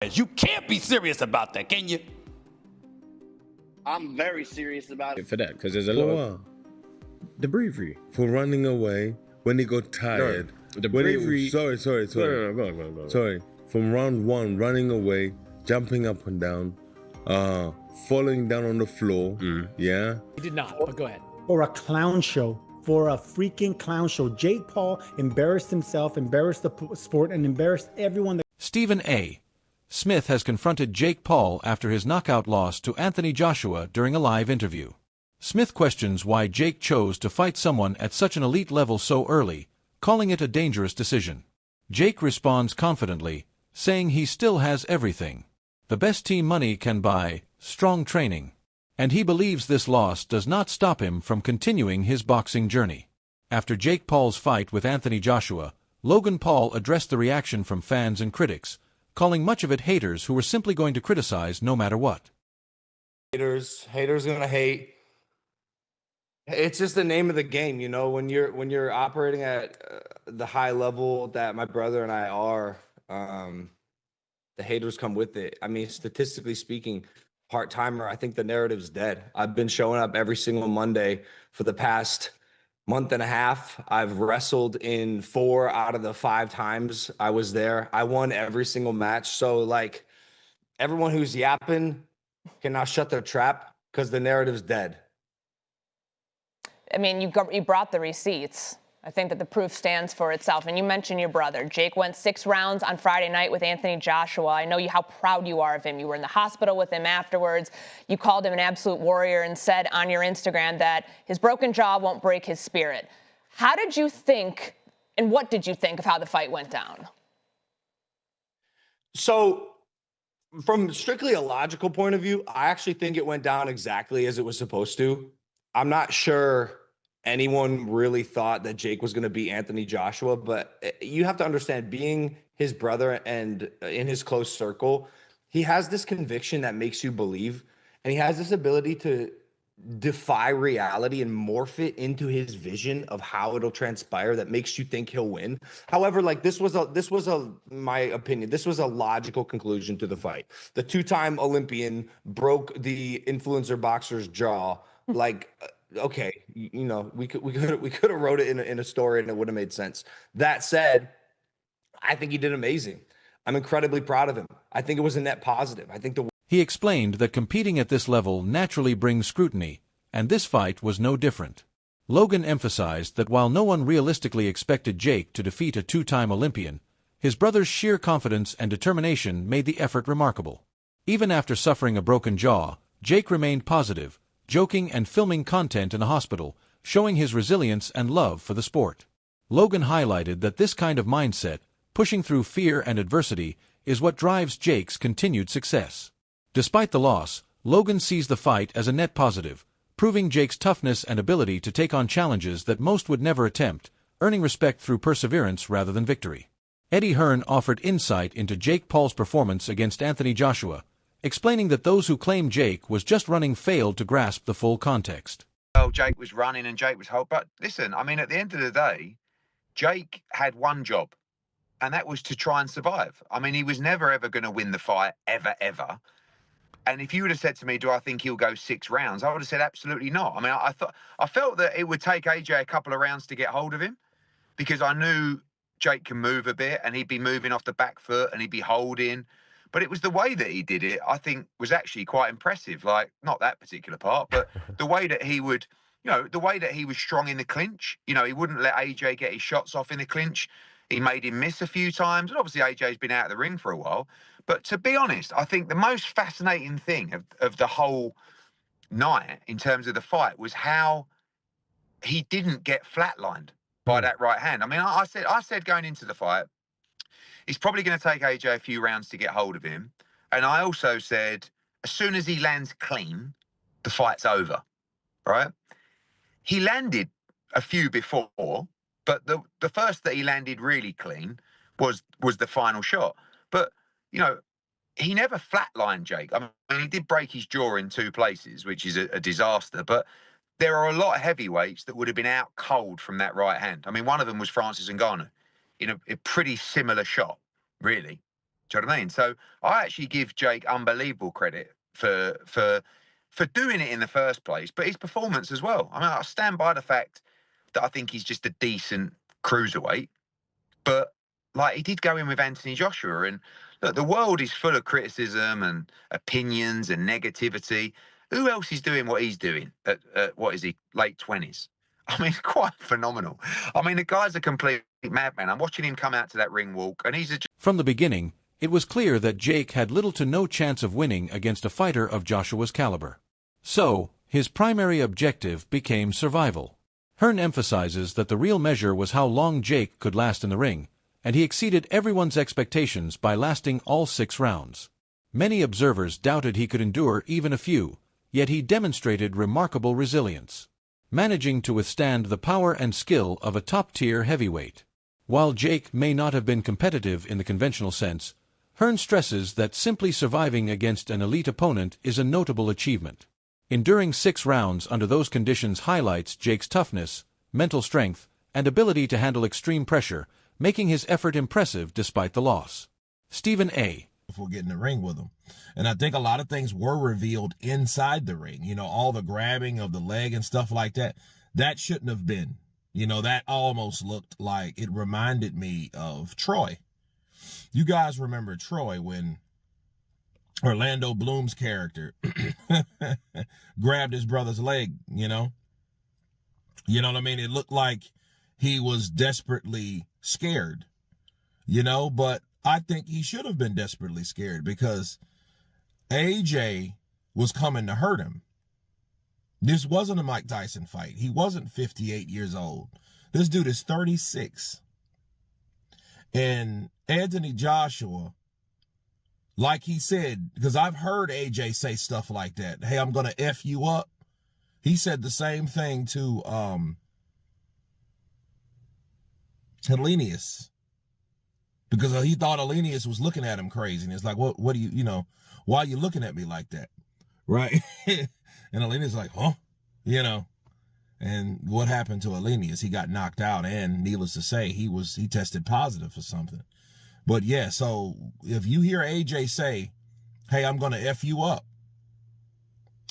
You can't be serious about that, can you? I'm very serious about it. For that, because there's a lot of... The bravery for running away when he got tired. No, the bravery... Sorry. No, go on. Sorry. From round one, running away, jumping up and down, falling down on the floor. Yeah. He did not, but go ahead. For a clown show. For a freaking clown show. Jake Paul embarrassed himself, embarrassed the sport, and embarrassed everyone. Stephen A. Smith has confronted Jake Paul after his knockout loss to Anthony Joshua during a live interview. Smith questions why Jake chose to fight someone at such an elite level so early, calling it a dangerous decision. Jake responds confidently, saying he still has everything. The best team money can buy, strong training. And he believes this loss does not stop him from continuing his boxing journey. After Jake Paul's fight with Anthony Joshua, Logan Paul addressed the reaction from fans and critics, calling much of it haters who were simply going to criticize no matter what. Haters gonna hate. It's just the name of the game, you know. When you're operating at the high level that my brother and I are, the haters come with it. I mean, statistically speaking, part-timer, I think the narrative's dead. I've been showing up every single Monday for the past month and a half. I've wrestled in 4 out of the 5 times I was there. I won every single match. So, like, everyone who's yapping can now shut their trap because the narrative's dead. I mean, you brought the receipts. I think that the proof stands for itself. And you mentioned your brother. Jake went 6 rounds on Friday night with Anthony Joshua. I know how proud you are of him. You were in the hospital with him afterwards. You called him an absolute warrior and said on your Instagram that his broken jaw won't break his spirit. How did you think, and what did you think of how the fight went down? So, from strictly a logical point of view, I actually think it went down exactly as it was supposed to. I'm not sure anyone really thought that Jake was going to beat Anthony Joshua, but you have to understand, being his brother and in his close circle, he has this conviction that makes you believe, and he has this ability to defy reality and morph it into his vision of how it'll transpire that makes you think he'll win. However, like this was my opinion, this was a logical conclusion to the fight. The 2-time Olympian broke the influencer boxer's jaw. Like, okay, you know, we could have wrote it in a story and it would have made sense. That said, I think he did amazing. I'm incredibly proud of him. I think it was a net positive. I think He explained that competing at this level naturally brings scrutiny, and this fight was no different. Logan emphasized that while no one realistically expected Jake to defeat a 2-time Olympian, his brother's sheer confidence and determination made the effort remarkable. Even after suffering a broken jaw, Jake remained positive, joking and filming content in a hospital, showing his resilience and love for the sport. Logan highlighted that this kind of mindset, pushing through fear and adversity, is what drives Jake's continued success. Despite the loss, Logan sees the fight as a net positive, proving Jake's toughness and ability to take on challenges that most would never attempt, earning respect through perseverance rather than victory. Eddie Hearn offered insight into Jake Paul's performance against Anthony Joshua, explaining that those who claim Jake was just running failed to grasp the full context. Well, Jake was running and Jake was hold. But listen, I mean, at the end of the day, Jake had one job, and that was to try and survive. I mean, he was never, ever going to win the fight, ever. And if you would have said to me, do I think he'll go 6 rounds? I would have said absolutely not. I mean, I felt that it would take AJ a couple of rounds to get hold of him, because I knew Jake can move a bit and he'd be moving off the back foot and he'd be holding. But it was the way that he did it, I think, was actually quite impressive. Like, not that particular part, but the way that he would, you know, the way that he was strong in the clinch. You know, he wouldn't let AJ get his shots off in the clinch. He made him miss a few times. And obviously, AJ's been out of the ring for a while. But to be honest, I think the most fascinating thing of the whole night in terms of the fight was how he didn't get flatlined by that right hand. I mean, I said going into the fight, he's probably going to take AJ a few rounds to get hold of him. And I also said, as soon as he lands clean, the fight's over, right? He landed a few before, but the first that he landed really clean was the final shot. But, you know, he never flatlined Jake. I mean, he did break his jaw in 2 places, which is a disaster. But there are a lot of heavyweights that would have been out cold from that right hand. I mean, one of them was Francis Ngannou in a pretty similar shot, really. Do you know what I mean? So I actually give Jake unbelievable credit for doing it in the first place, but his performance as well. I mean, I stand by the fact that I think he's just a decent cruiserweight, but like he did go in with Anthony Joshua, and look, the world is full of criticism and opinions and negativity. Who else is doing what he's doing at what is he, late 20s? I mean, quite phenomenal. I mean, the guy's a complete madman. I'm watching him come out to that ring walk, and he's a... From the beginning, it was clear that Jake had little to no chance of winning against a fighter of Joshua's caliber. So, his primary objective became survival. Hearn emphasizes that the real measure was how long Jake could last in the ring, and he exceeded everyone's expectations by lasting all 6 rounds. Many observers doubted he could endure even a few, yet he demonstrated remarkable resilience, managing to withstand the power and skill of a top-tier heavyweight. While Jake may not have been competitive in the conventional sense, Hearn stresses that simply surviving against an elite opponent is a notable achievement. Enduring 6 rounds under those conditions highlights Jake's toughness, mental strength, and ability to handle extreme pressure, making his effort impressive despite the loss. Stephen A. Before getting in the ring with him. And I think a lot of things were revealed inside the ring. You know, all the grabbing of the leg and stuff like that. That shouldn't have been. You know, that almost looked like, it reminded me of Troy. You guys remember Troy when Orlando Bloom's character grabbed his brother's leg, you know? You know what I mean? It looked like he was desperately scared, you know? But I think he should have been desperately scared because AJ was coming to hurt him. This wasn't a Mike Tyson fight. He wasn't 58 years old. This dude is 36. And Anthony Joshua, like he said, because I've heard AJ say stuff like that. Hey, I'm going to F you up. He said the same thing to Hellenius. Because he thought Hellenius was looking at him crazy. And it's like, what do you, why are you looking at me like that? Right? And Hellenius like, huh? You know. And what happened to Hellenius? He got knocked out, and needless to say, he tested positive for something. But yeah, so if you hear AJ say, hey, I'm going to F you up.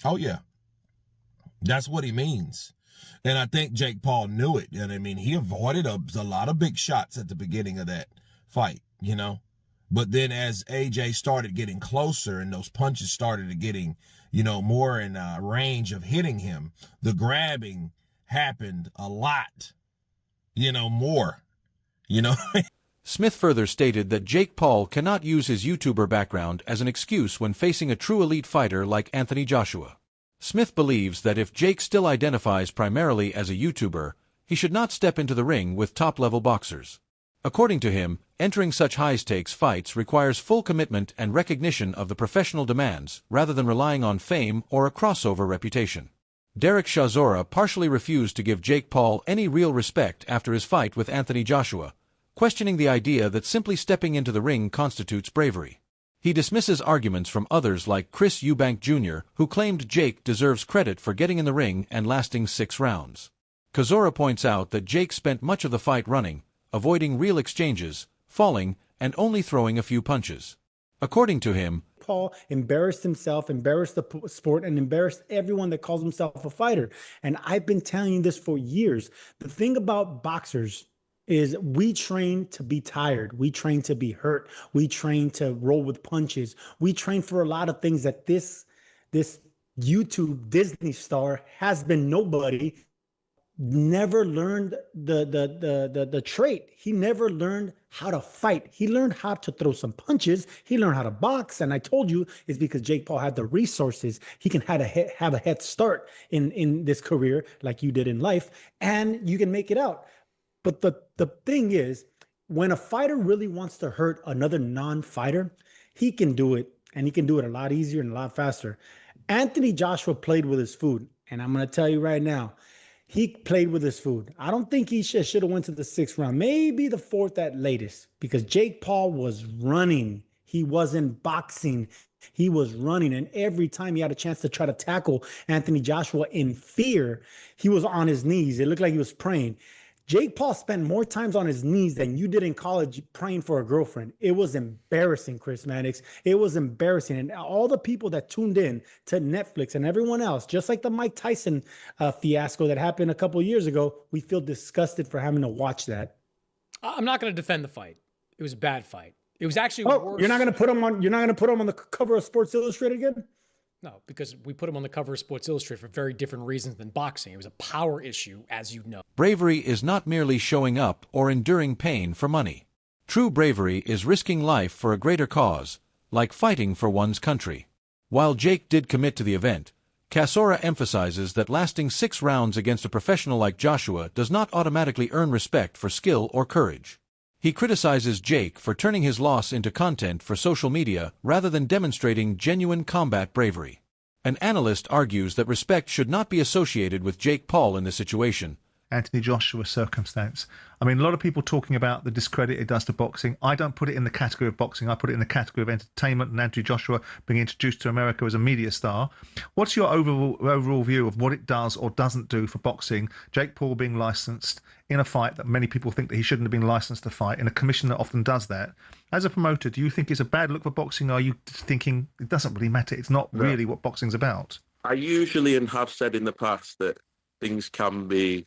Oh yeah. That's what he means. And I think Jake Paul knew it. And I mean, he avoided a lot of big shots at the beginning of that fight, you know. But then as AJ started getting closer and those punches started getting, more in range of hitting him, the grabbing happened a lot, more, Smith further stated that Jake Paul cannot use his YouTuber background as an excuse when facing a true elite fighter like Anthony Joshua. Smith believes that if Jake still identifies primarily as a YouTuber, he should not step into the ring with top-level boxers. According to him, entering such high-stakes fights requires full commitment and recognition of the professional demands, rather than relying on fame or a crossover reputation. Derek Chisora partially refused to give Jake Paul any real respect after his fight with Anthony Joshua, questioning the idea that simply stepping into the ring constitutes bravery. He dismisses arguments from others like Chris Eubank Jr., who claimed Jake deserves credit for getting in the ring and lasting 6 rounds. Chisora points out that Jake spent much of the fight running, avoiding real exchanges, falling, and only throwing a few punches. According to him, Paul embarrassed himself, embarrassed the sport, and embarrassed everyone that calls himself a fighter. And I've been telling you this for years. The thing about boxers is we train to be tired. We train to be hurt. We train to roll with punches. We train for a lot of things that this YouTube Disney star has been nobody. Never learned the trait. He never learned how to fight. He learned how to throw some punches. He learned how to box. And I told you it's because Jake Paul had the resources. He can have a head start in this career like you did in life, and you can make it out. But the thing is, when a fighter really wants to hurt another non-fighter, he can do it, and he can do it a lot easier and a lot faster. Anthony Joshua played with his food, and I'm going to tell you right now, he played with his food. I don't think he should have went to the 6th round, maybe the 4th at latest, because Jake Paul was running. He wasn't boxing. He was running, and every time he had a chance to try to tackle Anthony Joshua in fear, he was on his knees. It looked like he was praying. Jake Paul spent more times on his knees than you did in college praying for a girlfriend. It was embarrassing, Chris Mannix. It was embarrassing. And all the people that tuned in to Netflix and everyone else, just like the Mike Tyson fiasco that happened a couple of years ago, we feel disgusted for having to watch that. I'm not going to defend the fight. It was a bad fight. It was actually worse. You're not going to put him on. You're not going to put him on the cover of Sports Illustrated again? No, because we put him on the cover of Sports Illustrated for very different reasons than boxing. It was a power issue, as you know. Bravery is not merely showing up or enduring pain for money. True bravery is risking life for a greater cause, like fighting for one's country. While Jake did commit to the event, Chisora emphasizes that lasting 6 rounds against a professional like Joshua does not automatically earn respect for skill or courage. He criticizes Jake for turning his loss into content for social media rather than demonstrating genuine combat bravery. An analyst argues that respect should not be associated with Jake Paul in this situation. Anthony Joshua circumstance. I mean, a lot of people talking about the discredit it does to boxing. I don't put it in the category of boxing. I put it in the category of entertainment, and Anthony Joshua being introduced to America as a media star. What's your overall view of what it does or doesn't do for boxing? Jake Paul being licensed in a fight that many people think that he shouldn't have been licensed to fight, in a commission that often does that. As a promoter, do you think it's a bad look for boxing, or are you thinking it doesn't really matter? It's not really what boxing's about. I usually and have said in the past that things can be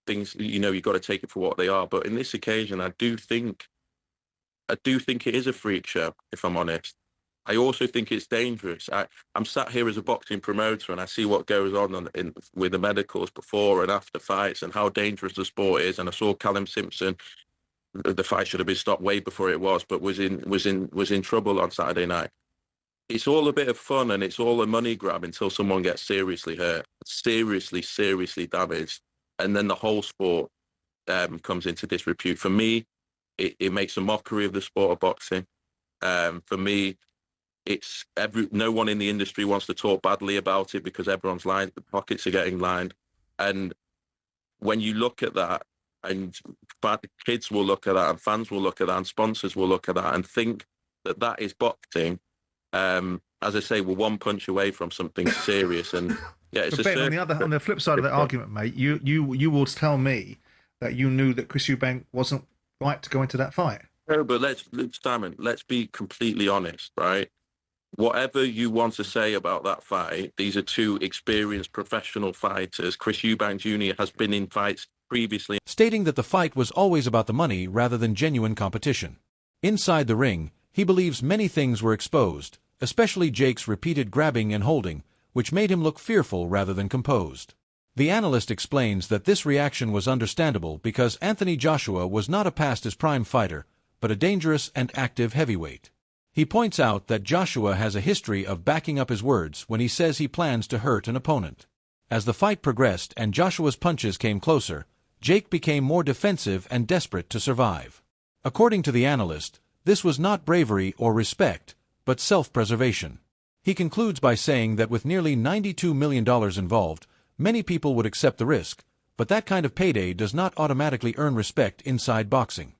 things, you know, you've got to take it for what they are. But in this occasion, I do think it is a freak show, if I'm honest. I also think it's dangerous. I'm sat here as a boxing promoter and I see what goes on with the medicals before and after fights and how dangerous the sport is. And I saw Callum Simpson, the fight should have been stopped way before it was, but was in trouble on Saturday night. It's all a bit of fun and it's all a money grab until someone gets seriously hurt, seriously damaged. And then the whole sport comes into disrepute. For me, it makes a mockery of the sport of boxing. For me, no one in the industry wants to talk badly about it because everyone's lined, the pockets are getting lined. And when you look at that, and kids will look at that, and fans will look at that, and sponsors will look at that and think that that is boxing, as I say, we're one punch away from something serious. And yeah, it's on the flip side of that argument, mate, you will tell me that you knew that Chris Eubank wasn't right to go into that fight. No, but let's be completely honest, right? Whatever you want to say about that fight, these are 2 experienced professional fighters. Chris Eubank Jr. has been in fights previously, stating that the fight was always about the money rather than genuine competition. Inside the ring, he believes many things were exposed, especially Jake's repeated grabbing and holding, which made him look fearful rather than composed. The analyst explains that this reaction was understandable because Anthony Joshua was not a past his prime fighter, but a dangerous and active heavyweight. He points out that Joshua has a history of backing up his words when he says he plans to hurt an opponent. As the fight progressed and Joshua's punches came closer, Jake became more defensive and desperate to survive. According to the analyst, this was not bravery or respect, but self-preservation. He concludes by saying that with nearly $92 million involved, many people would accept the risk, but that kind of payday does not automatically earn respect inside boxing.